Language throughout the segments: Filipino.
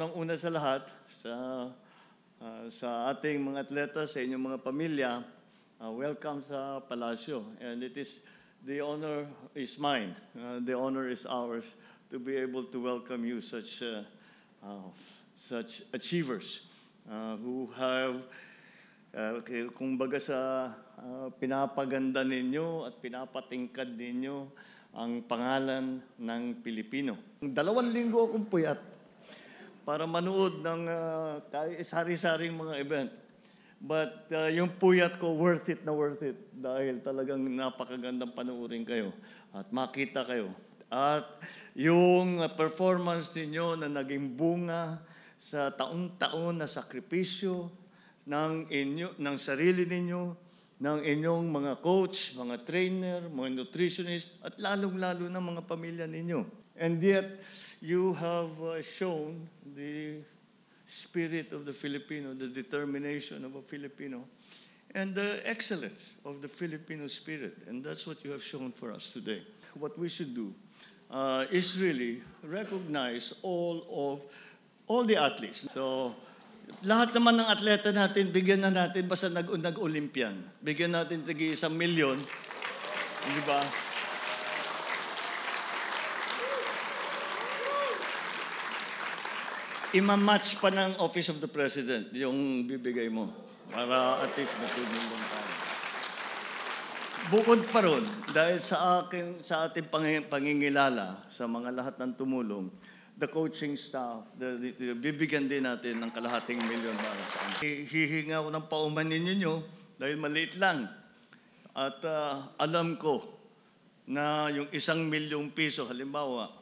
unang-una sa lahat, sa ating mga atleta, sa inyong mga pamilya, welcome sa Palasyo. And the honor is mine, the honor is ours to be able to welcome you, such achievers who have, kumbaga pinapaganda ninyo at pinapatingkad ninyo ang pangalan ng Pilipino. 2 linggo akong puyat para manood ng sari-saring mga event. But yung puyat ko, worth it dahil talagang napakagandang panoorin kayo at makita kayo. At yung performance ninyo na naging bunga sa taon-taon na sakripisyo ng sarili ninyo, ng inyong mga coach, mga trainer, mga nutritionist, at lalong-lalo ng mga pamilya ninyo. And yet, you have shown the spirit of the Filipino, the determination of a Filipino, and the excellence of the Filipino spirit. And that's what you have shown for us today. What we should do is really recognize all the athletes. So, lahat naman ng atleta natin, bigyan na natin basta nag-Olympian. Bigyan natin tigi 1 milyon. Di ba? Ima-match pa ng Office of the President yung bibigay mo para at least matulong lang tayo. Bukod pa ron, dahil sa ating pangingilala sa mga lahat ng tumulong, the coaching staff, bibigyan din natin ng kalahating milyon para sa amin. Hihinga ko ng pauman ninyo dahil maliit lang. At alam ko na yung 1 milyong piso, halimbawa,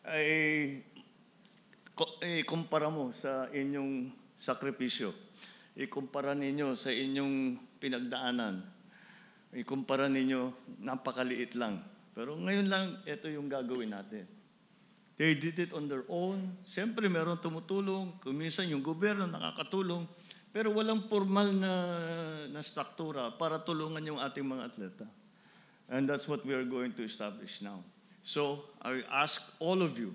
ay ikumpara mo sa inyong sakripisyo. Ikumpara ninyo sa inyong pinagdaanan. Ikumpara ninyo, napakaliit lang. Pero ngayon lang, ito yung gagawin natin. They did it on their own. Siyempre, meron tumutulong. Kuminsan yung gobyerno nakakatulong. Pero walang formal na struktura para tulungan yung ating mga atleta. And that's what we are going to establish now. So, I ask all of you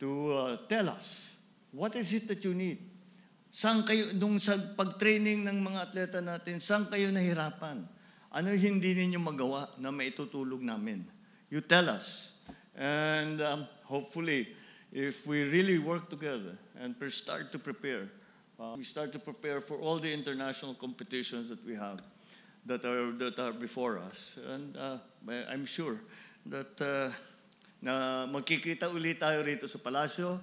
to tell us, what is it that you need? Saan kayo, nung sa pag-training ng mga atleta natin, saan kayo nahirapan? Ano hindi ninyo magawa na maitutulong namin? You tell us. And hopefully, if we really work together and start to prepare, we start to prepare for all the international competitions that we have that are before us. And I'm sure that na magkikita ulit tayo rito sa Palasyo.